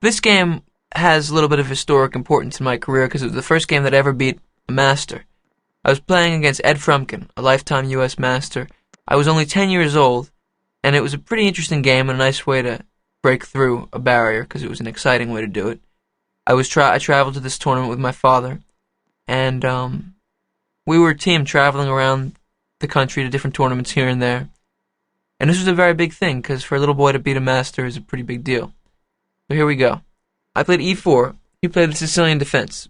This game has a little bit of historic importance in my career because it was the first game that I ever beat a master. I was playing against Ed Frumkin, a lifetime U.S. master. I was only 10 years old, and it was a pretty interesting game and a nice way to break through a barrier because it was an exciting way to do it. I traveled to this tournament with my father, and we were a team traveling around the country to different tournaments here and there. And this was a very big thing because for a little boy to beat a master is a pretty big deal. So here we go. I played e4. He played the Sicilian defense.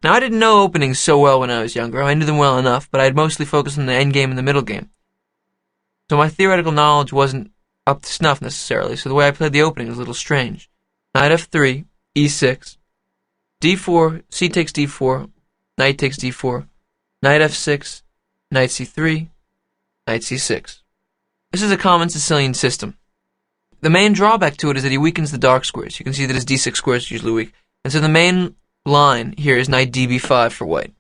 Now, I didn't know openings so well when I was younger. I knew them well enough, but I'd mostly focused on the endgame and the middle game. So my theoretical knowledge wasn't up to snuff necessarily, so the way I played the opening was a little strange. Knight f3, e6, d4, c takes d4, knight takes d4, knight f6, knight c3, knight c6. This is a common Sicilian system. The main drawback to it is that he weakens the dark squares. You can see that his d6 squares are usually weak. And so the main line here is knight db5 for white.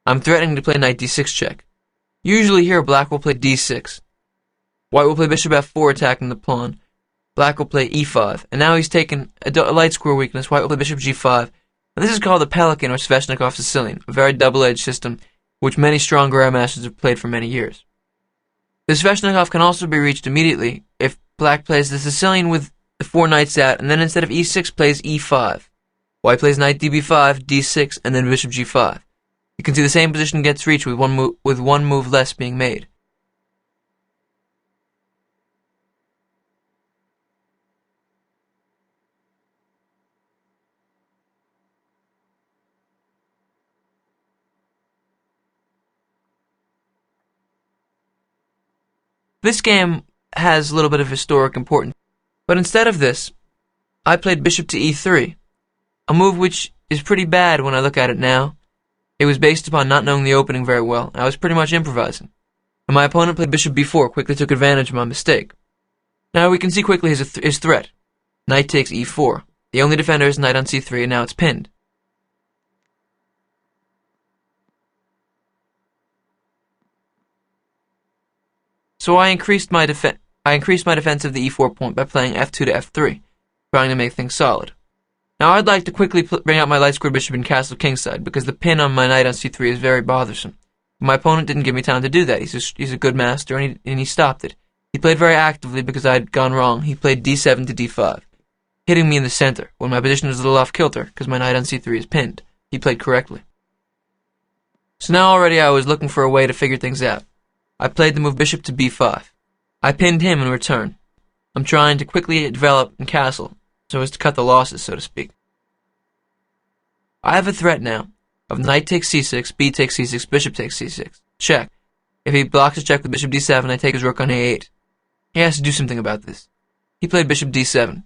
I'm threatening to play knight d6 check. Usually here black will play d6. White will play bishop f4 attacking the pawn. Black will play e5. And now he's taken a light square weakness. White will play bishop g5. And this is called the Pelican or Sveshnikov Sicilian, a very double-edged system which many strong grandmasters have played for many years. The Sveshnikov can also be reached immediately if black plays the Sicilian with the 4 knights out, and then instead of e6 plays e5. White plays knight db5, d6, and then bishop g5. You can see the same position gets reached with one move less being made. This game has a little bit of historic importance, but instead of this, I played bishop to e3, a move which is pretty bad when I look at it now. It was based upon not knowing the opening very well. I was pretty much improvising. And my opponent played bishop b4, quickly took advantage of my mistake. Now we can see quickly his threat. Knight takes e4. The only defender is knight on c3, and now it's pinned. So I increased my defense of the e4 point by playing f2 to f3, trying to make things solid. Now I'd like to quickly bring out my light square bishop and castle kingside, because the pin on my knight on c3 is very bothersome. But my opponent didn't give me time to do that. He's a good master, and he stopped it. He played very actively because I had gone wrong. He played d7 to d5, hitting me in the center, when my position was a little off kilter, because my knight on c3 is pinned. He played correctly. So now already I was looking for a way to figure things out. I played the move bishop to b5. I pinned him in return. I'm trying to quickly develop and castle, so as to cut the losses, so to speak. I have a threat now of knight takes c6, b takes c6, bishop takes c6. Check. If he blocks his check with bishop d7, I take his rook on a8. He has to do something about this. He played bishop d7.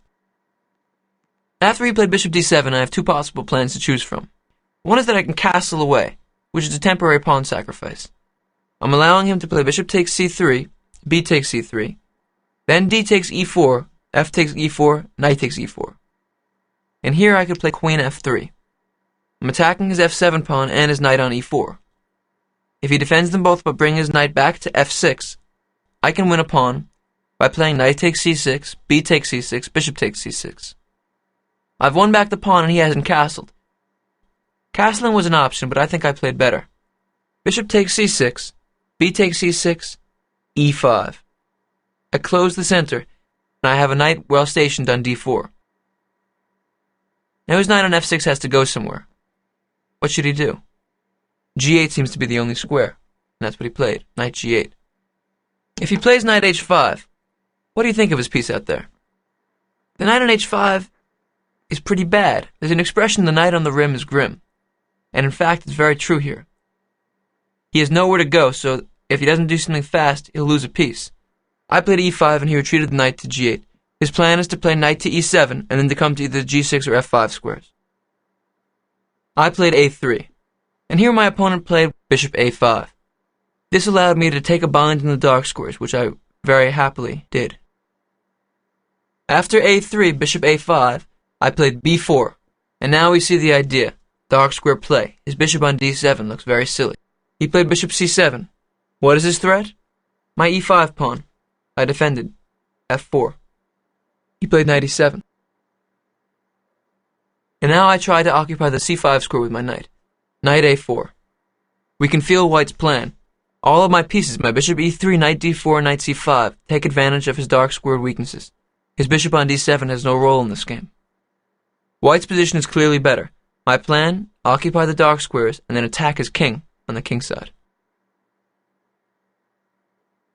After he played bishop d7, I have two possible plans to choose from. One is that I can castle away, which is a temporary pawn sacrifice. I'm allowing him to play bishop takes c3, b takes c3, then d takes e4, f takes e4, knight takes e4. And here I could play queen f3. I'm attacking his f7 pawn and his knight on e4. If he defends them both but brings his knight back to f6, I can win a pawn by playing knight takes c6, b takes c6, bishop takes c6. I've won back the pawn and he hasn't castled. Castling was an option, but I think I played better. Bishop takes c6, b takes c6, e5. I close the center, and I have a knight well stationed on d4. Now his knight on f6 has to go somewhere. What should he do? g8 seems to be the only square, and that's what he played, knight g8. If he plays knight h5, what do you think of his piece out there? The knight on h5 is pretty bad. There's an expression, the knight on the rim is grim. And in fact, it's very true here. He has nowhere to go, so if he doesn't do something fast, he'll lose a piece. I played e5 and he retreated the knight to g8. His plan is to play knight to e7 and then to come to either g6 or f5 squares. I played a3, and here my opponent played bishop a5. This allowed me to take a bind in the dark squares, which I very happily did. After a3, bishop a5, I played b4, and now we see the idea. Dark square play. His bishop on d7 looks very silly. He played bishop c7. What is his threat? My e5 pawn. I defended. f4. He played knight e7. And now I try to occupy the c5 square with my knight. Knight a4. We can feel White's plan. All of my pieces, my bishop e3, knight d4, knight c5, take advantage of his dark squared weaknesses. His bishop on d7 has no role in this game. White's position is clearly better. My plan, occupy the dark squares and then attack his king on the king side.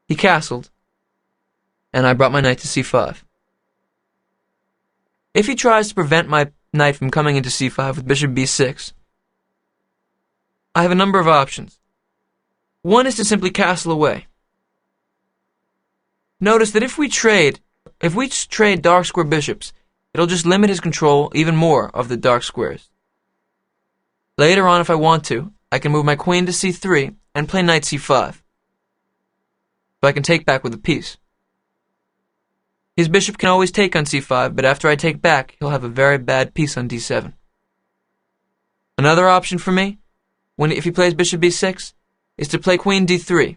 He castled, and I brought my knight to c5. If he tries to prevent my knight from coming into c5 with bishop b6, I have a number of options. One is to simply castle away. Notice that if we trade dark square bishops, it'll just limit his control even more of the dark squares. Later on, if I want to, I can move my queen to c3 and play knight c5, so I can take back with a piece. His bishop can always take on c5, but after I take back, he'll have a very bad piece on d7. Another option for me, if he plays bishop b6, is to play queen d3.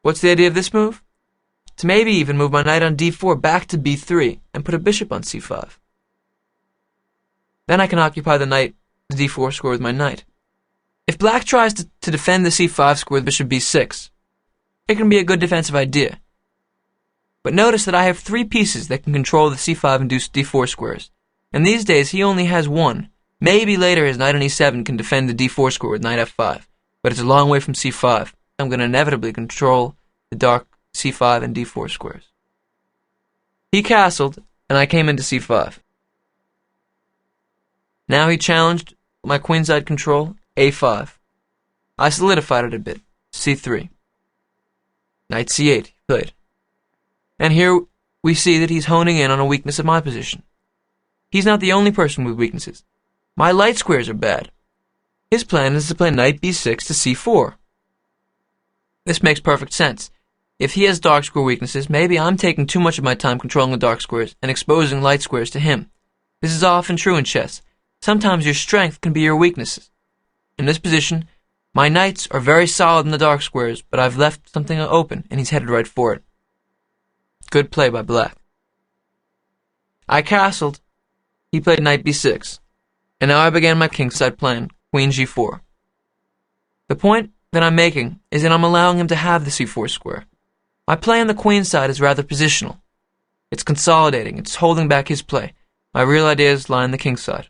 What's the idea of this move? To maybe even move my knight on d4 back to b3 and put a bishop on c5. Then I can occupy the d4 square with my knight. If black tries to defend the c5 square with bishop b6, it can be a good defensive idea. But notice that I have 3 pieces that can control the c5 and d4 squares, and these days he only has 1. Maybe later his knight on e7 can defend the d4 square with knight f5, but it's a long way from c5. I'm going to inevitably control the dark c5 and d4 squares. He castled, and I came into c5. Now he challenged my queenside control, a5. I solidified it a bit, c3. Knight c8, he played. And here we see that he's honing in on a weakness of my position. He's not the only person with weaknesses. My light squares are bad. His plan is to play knight b6 to c4. This makes perfect sense. If he has dark square weaknesses, maybe I'm taking too much of my time controlling the dark squares and exposing light squares to him. This is often true in chess. Sometimes your strength can be your weaknesses. In this position, my knights are very solid in the dark squares, but I've left something open, and he's headed right for it. Good play by black. I castled. He played knight b6. And now I began my kingside plan, queen g4. The point that I'm making is that I'm allowing him to have the c4 square. My play on the queen side is rather positional. It's consolidating, it's holding back his play. My real ideas lie on the king side.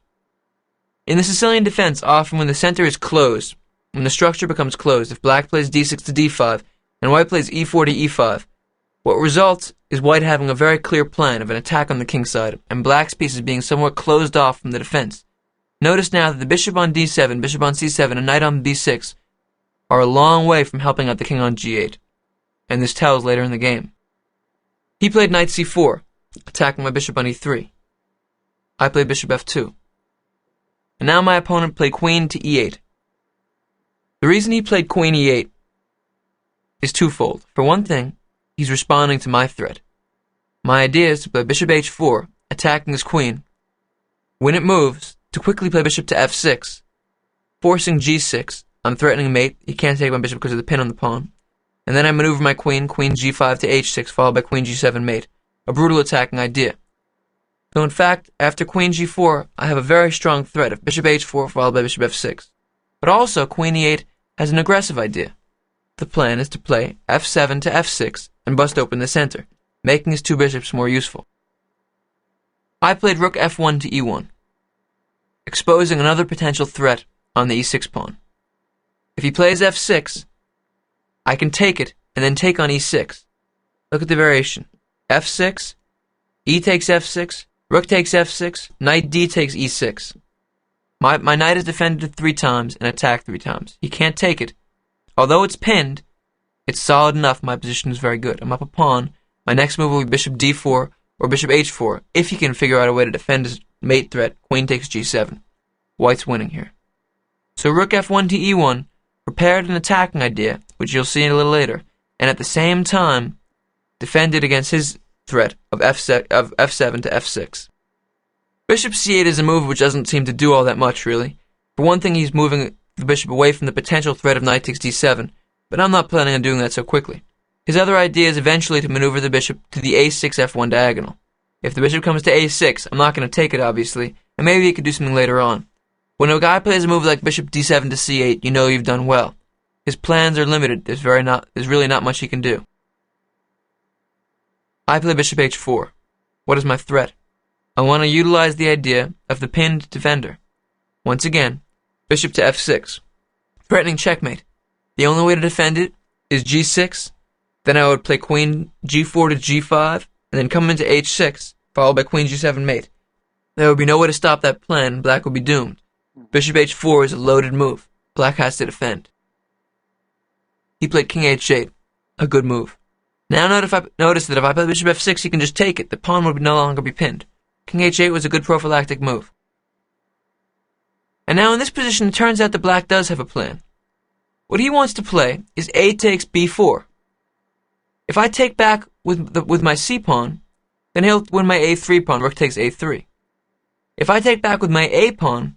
In the Sicilian defense, often when the center is closed, when the structure becomes closed, if black plays d6 to d5, and white plays e4 to e5, what results is white having a very clear plan of an attack on the king side, and black's pieces being somewhat closed off from the defense. Notice now that the bishop on d7, bishop on c7, and knight on b6 are a long way from helping out the king on g8, and this tells later in the game. He played knight c4, attacking my bishop on e3. I played bishop f2. And now my opponent played queen to e8. The reason he played queen e8 is twofold. For one thing, he's responding to my threat. My idea is to play bishop h4, attacking his queen. When it moves, to quickly play bishop to f6, forcing g6. I'm threatening mate. He can't take my bishop because of the pin on the pawn. And then I maneuver my queen g5 to h6, followed by queen g7 mate. A brutal attacking idea. Though in fact, after queen g4, I have a very strong threat of bishop h4 followed by bishop f6. But also, queen e8 has an aggressive idea. The plan is to play f7 to f6 and bust open the center, making his 2 bishops more useful. I played rook f1 to e1, exposing another potential threat on the e6 pawn. If he plays f6, I can take it and then take on e6. Look at the variation. f6, e takes f6, rook takes f6, knight d takes e6. My knight is defended 3 times and attacked 3 times. He can't take it. Although it's pinned, it's solid enough. My position is very good. I'm up a pawn. My next move will be bishop d4 or bishop h4 if he can figure out a way to defend his mate threat. Queen takes g7. White's winning here. So rook f1 to e1 prepared an attacking idea, which you'll see a little later, and at the same time defended against his threat of f7 to f6. Bishop c8 is a move which doesn't seem to do all that much, really. For one thing, he's moving the bishop away from the potential threat of knight takes d7, but I'm not planning on doing that so quickly. His other idea is eventually to maneuver the bishop to the a6 f1 diagonal. If the bishop comes to a6, I'm not going to take it, obviously, and maybe he could do something later on. When a guy plays a move like bishop d7 to c8, you know you've done well. His plans are limited. There's really not much he can do. I play bishop h4. What is my threat? I want to utilize the idea of the pinned defender. Once again, bishop to f6. Threatening checkmate. The only way to defend it is g6. Then I would play queen g4 to g5, and then come into h6, followed by queen g7 mate. There would be no way to stop that plan. Black would be doomed. Bishop h4 is a loaded move. Black has to defend. He played king h8. A good move. Now notice that if I play bishop f6, he can just take it. The pawn would no longer be pinned. King h8 was a good prophylactic move. And now in this position, it turns out that black does have a plan. What he wants to play is a takes b4. If I take back with my c pawn, then he'll win my a3 pawn. Rook takes a3. If I take back with my a pawn,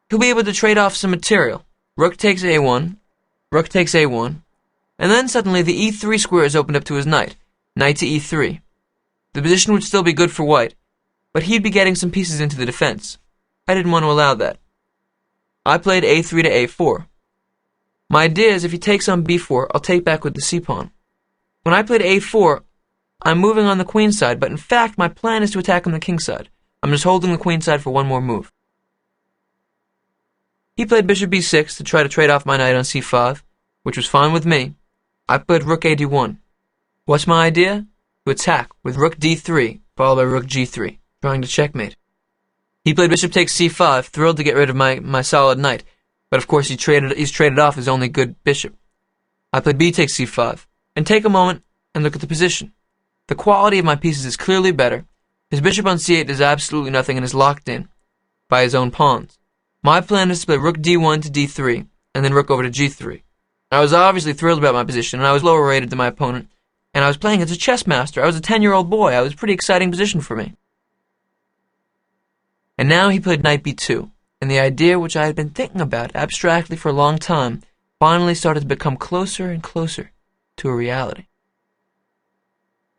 he'll be able to trade off some material. Rook takes a1, rook takes a1, and then suddenly the e3 square is opened up to his knight. Knight to e3. The position would still be good for white, but he'd be getting some pieces into the defense. I didn't want to allow that. I played a3 to a4. My idea is if he takes on b4, I'll take back with the c pawn. When I played a4, I'm moving on the queen side, but in fact my plan is to attack on the king side. I'm just holding the queen side for one more move. He played bishop b6 to try to trade off my knight on c5, which was fine with me. I played rook a d1. What's my idea? To attack with rook d3, followed by rook g3, trying to checkmate. He played bishop takes c5, thrilled to get rid of my solid knight, but of course he's traded off his only good bishop. I played b takes c5, and take a moment and look at the position. The quality of my pieces is clearly better. His bishop on c8 does absolutely nothing and is locked in by his own pawns. My plan is to play rook d1 to d3, and then rook over to g3. I was obviously thrilled about my position, and I was lower rated than my opponent, and I was playing as a chess master. I was a 10-year-old boy. It was a pretty exciting position for me. And now he played knight b2, and the idea which I had been thinking about abstractly for a long time finally started to become closer and closer to a reality.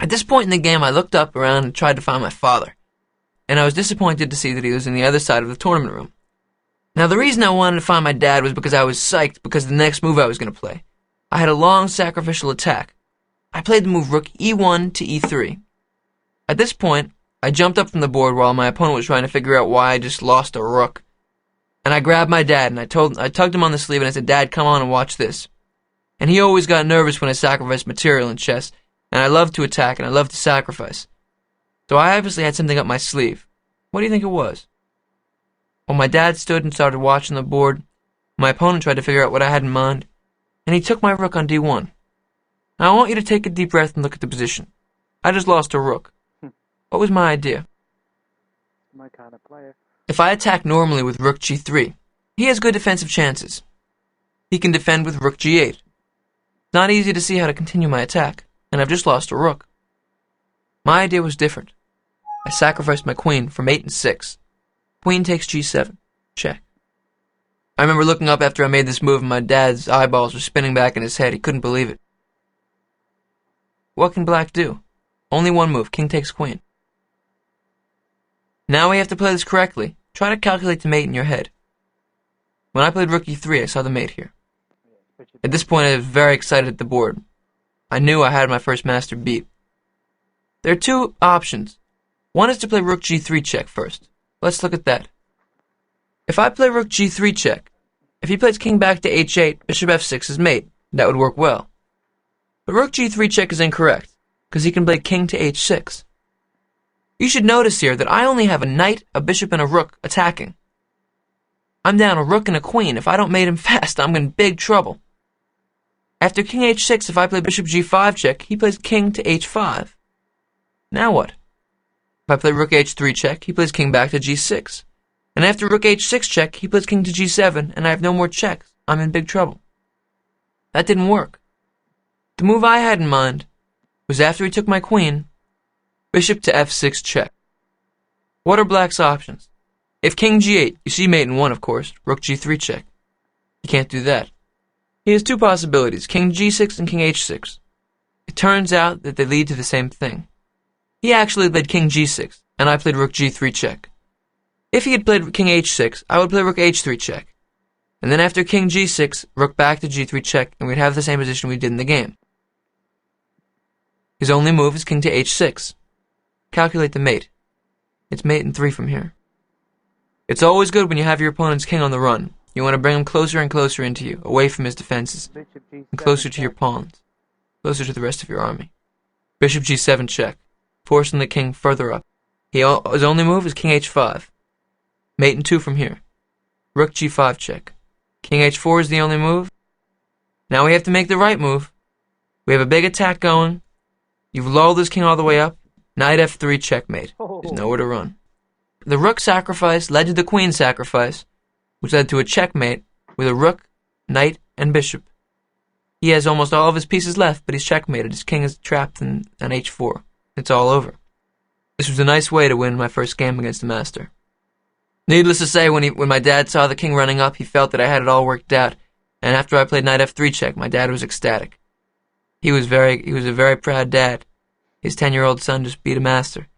At this point in the game, I looked up around and tried to find my father, and I was disappointed to see that he was in the other side of the tournament room. Now, the reason I wanted to find my dad was because I was psyched because of the next move I was going to play. I had a long sacrificial attack. I played the move rook e1 to e3. At this point, I jumped up from the board while my opponent was trying to figure out why I just lost a rook. And I grabbed my dad and I tugged him on the sleeve and I said, "Dad, come on and watch this." And he always got nervous when I sacrificed material in chess, and I love to attack and I love to sacrifice. So I obviously had something up my sleeve. What do you think it was? Well, my dad stood and started watching the board. My opponent tried to figure out what I had in mind, and he took my rook on d1. Now I want you to take a deep breath and look at the position. I just lost a rook. What was my idea? My kind of player. If I attack normally with rook g3, he has good defensive chances. He can defend with rook g8. It's not easy to see how to continue my attack, and I've just lost a rook. My idea was different. I sacrificed my queen from 8 and 6. Queen takes g7. Check. I remember looking up after I made this move and my dad's eyeballs were spinning back in his head. He couldn't believe it. What can black do? Only one move. King takes queen. Now we have to play this correctly. Try to calculate the mate in your head. When I played rook e3, I saw the mate here. At this point, I was very excited at the board. I knew I had my first master beat. There are two options. One is to play rook g3 check first. Let's look at that. If I play rook g3 check, if he plays king back to h8, bishop f6 is mate. That would work well. But rook g3 check is incorrect, because he can play king to h6. You should notice here that I only have a knight, a bishop, and a rook attacking. I'm down a rook and a queen. If I don't mate him fast, I'm in big trouble. After king h6, if I play bishop g5 check, he plays king to h5. Now what? If I play rook h3 check, he plays king back to g6. And after rook h6 check, he plays king to g7, and I have no more checks. I'm in big trouble. That didn't work. The move I had in mind was after he took my queen, bishop to f6 check. What are black's options? If king g8, you see mate in one, of course, rook g3 check. He can't do that. He has two possibilities, king g6 and king h6. It turns out that they lead to the same thing. He actually played king g6, and I played rook g3 check. If he had played king h6, I would play rook h3 check. And then after king g6, rook back to g3 check, and we'd have the same position we did in the game. His only move is king to h6. Calculate the mate. It's mate in 3 from here. It's always good when you have your opponent's king on the run. You want to bring him closer and closer into you, away from his defenses, Bishop G7 and closer to check. your pawns, closer to the rest of your army. Bishop g7 check, forcing the king further up. His only move is king h5. Mate in 2 from here. Rook g5 check. King h4 is the only move. Now we have to make the right move. We have a big attack going. You've lulled this king all the way up. Knight f3 checkmate. There's nowhere to run. The rook sacrifice led to the queen sacrifice, which led to a checkmate with a rook, knight, and bishop. He has almost all of his pieces left, but he's checkmated. His king is trapped on h4. It's all over. This was a nice way to win my first game against the master. Needless to say, when my dad saw the king running up, he felt that I had it all worked out, and after I played knight f3 check, my dad was ecstatic. He was a very proud dad. His 10-year-old son just beat a master.